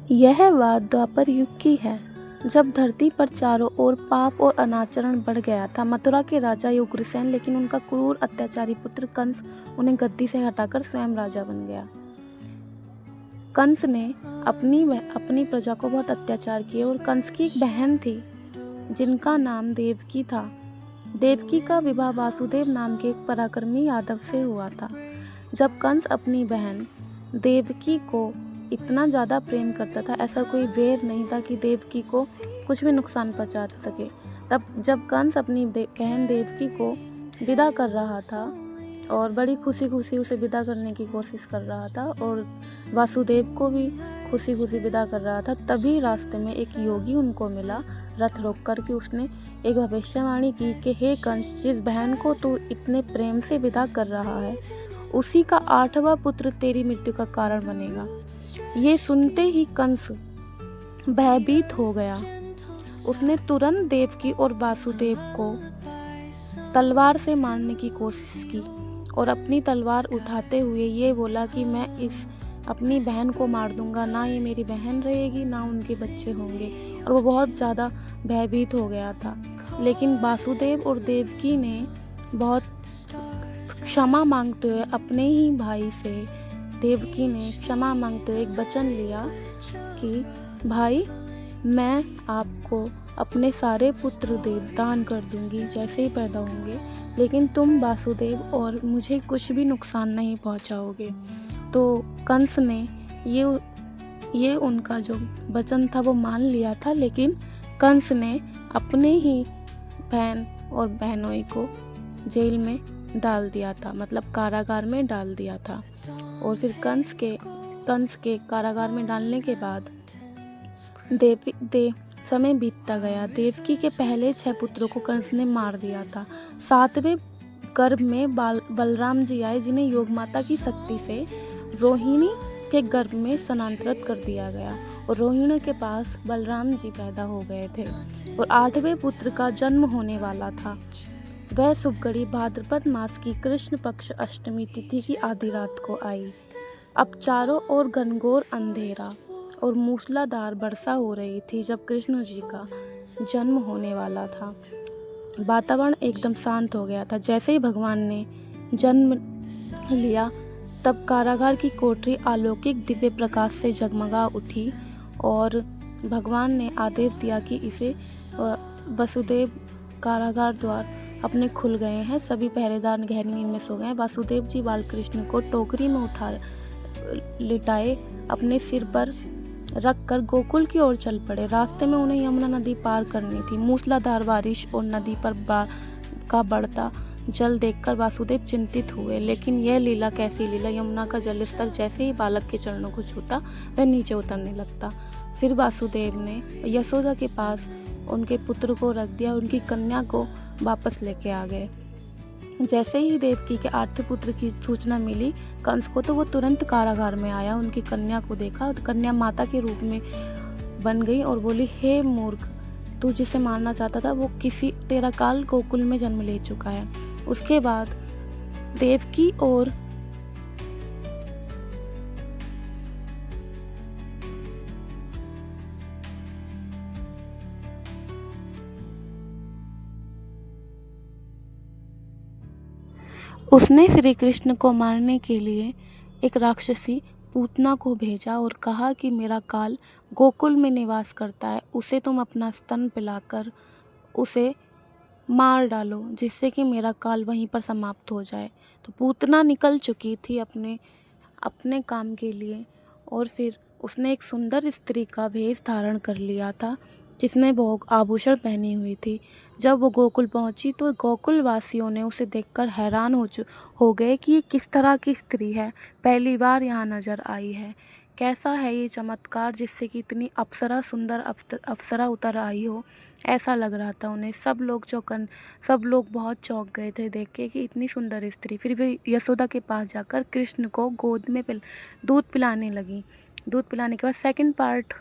यह बात द्वापर युग की है, जब धरती पर चारों ओर पाप और अनाचरण बढ़ गया था। मथुरा के राजा थे उग्रसेन, लेकिन उनका क्रूर अत्याचारी पुत्र कंस उन्हें गद्दी से हटाकर स्वयं राजा बन गया। कंस ने अपनी प्रजा को बहुत अत्याचार किए और कंस की एक बहन थी जिनका नाम देवकी था। देवकी का विवाह वासुदेव नाम के एक पराक्रमी यादव से हुआ था। जब कंस अपनी बहन देवकी को इतना ज़्यादा प्रेम करता था, ऐसा कोई वैर नहीं था कि देवकी को कुछ भी नुकसान पहुंचा सके। तब जब कंस अपनी बहन देवकी को विदा कर रहा था और बड़ी खुशी खुशी उसे विदा करने की कोशिश कर रहा था और वासुदेव को भी खुशी खुशी विदा कर रहा था, तभी रास्ते में एक योगी उनको मिला। रथ रोक कर के उसने एक भविष्यवाणी की कि हे कंस, जिस बहन को तू इतने प्रेम से विदा कर रहा है, उसी का 8वां पुत्र तेरी मृत्यु का कारण बनेगा। ये सुनते ही कंस भयभीत हो गया। उसने तुरंत देवकी और वासुदेव को तलवार से मारने की कोशिश की और अपनी तलवार उठाते हुए ये बोला कि मैं इस अपनी बहन को मार दूंगा, ना ये मेरी बहन रहेगी ना उनके बच्चे होंगे। और वो बहुत ज़्यादा भयभीत हो गया था। लेकिन वासुदेव और देवकी ने बहुत क्षमा मांगते हुए अपने ही भाई से देवकी ने क्षमा मांगते हुए एक वचन लिया कि भाई, मैं आपको अपने सारे पुत्र दान कर दूंगी जैसे ही पैदा होंगे, लेकिन तुम वासुदेव और मुझे कुछ भी नुकसान नहीं पहुंचाओगे। तो कंस ने ये उनका जो वचन था वो मान लिया था, लेकिन कंस ने अपने ही बहन और बहनोई को जेल में डाल दिया था, मतलब कारागार में डाल दिया था। और फिर कंस के कारागार में डालने के बाद समय बीतता गया। देवकी के पहले 6 पुत्रों को कंस ने मार दिया था। 7वें गर्भ में बलराम जी आए, जिन्हें योग माता की शक्ति से रोहिणी के गर्भ में स्थानांतरित कर दिया गया और रोहिणी के पास बलराम जी पैदा हो गए थे और 8वें पुत्र का जन्म होने वाला था। वह शुभ घड़ी भाद्रपद मास की कृष्ण पक्ष अष्टमी तिथि की आधी रात को आई। अब चारों ओर घनघोर अंधेरा और मूसलाधार वर्षा हो रही थी जब कृष्ण जी का जन्म होने वाला था। वातावरण एकदम शांत हो गया था। जैसे ही भगवान ने जन्म लिया, तब कारागार की कोठरी अलौकिक दिव्य प्रकाश से जगमगा उठी और भगवान ने आदेश दिया कि इसे वसुदेव कारागार द्वार अपने खुल गए हैं, सभी पहरेदार गहरी नींद में सो गए हैं। वासुदेव जी बालकृष्ण को टोकरी में उठा लिटाए अपने सिर पर रखकर गोकुल की ओर चल पड़े। रास्ते में उन्हें यमुना नदी पार करनी थी। मूसलाधार बारिश और नदी पर का बढ़ता जल देखकर वासुदेव चिंतित हुए, लेकिन यह लीला कैसी लीला। यमुना का जल स्तर जैसे ही बालक के चरणों को छूता, वह नीचे उतरने लगता। फिर वासुदेव ने यशोदा के पास उनके पुत्र को रख दिया, उनकी कन्या को वापस लेके आ गए। जैसे ही देवकी के 8वें पुत्र की सूचना मिली कंस को, तो वो तुरंत कारागार में आया, उनकी कन्या को देखा। कन्या माता के रूप में बन गई और बोली, हे मूर्ख, तू जिसे मारना चाहता था वो तेरा काल गोकुल में जन्म ले चुका है। उसके बाद देवकी और उसने श्री कृष्ण को मारने के लिए एक राक्षसी पूतना को भेजा और कहा कि मेरा काल गोकुल में निवास करता है, उसे तुम अपना स्तन पिलाकर उसे मार डालो, जिससे कि मेरा काल वहीं पर समाप्त हो जाए। तो पूतना निकल चुकी थी अपने काम के लिए और फिर उसने एक सुंदर स्त्री का भेष धारण कर लिया था, जिसमें वो आभूषण पहनी हुई थी। जब वो गोकुल पहुंची तो गोकुल वासियों ने उसे देखकर हैरान हो गए कि ये किस तरह की स्त्री है, पहली बार यहाँ नजर आई है। कैसा है ये चमत्कार जिससे कि इतनी सुंदर अप्सरा उतर आई हो, ऐसा लग रहा था उन्हें। सब लोग बहुत चौंक गए थे देख के कि इतनी सुंदर स्त्री। फिर वे यशोदा के पास जाकर कृष्ण को गोद में दूध पिलाने लगी। दूध पिलाने के बाद सेकंड पार्ट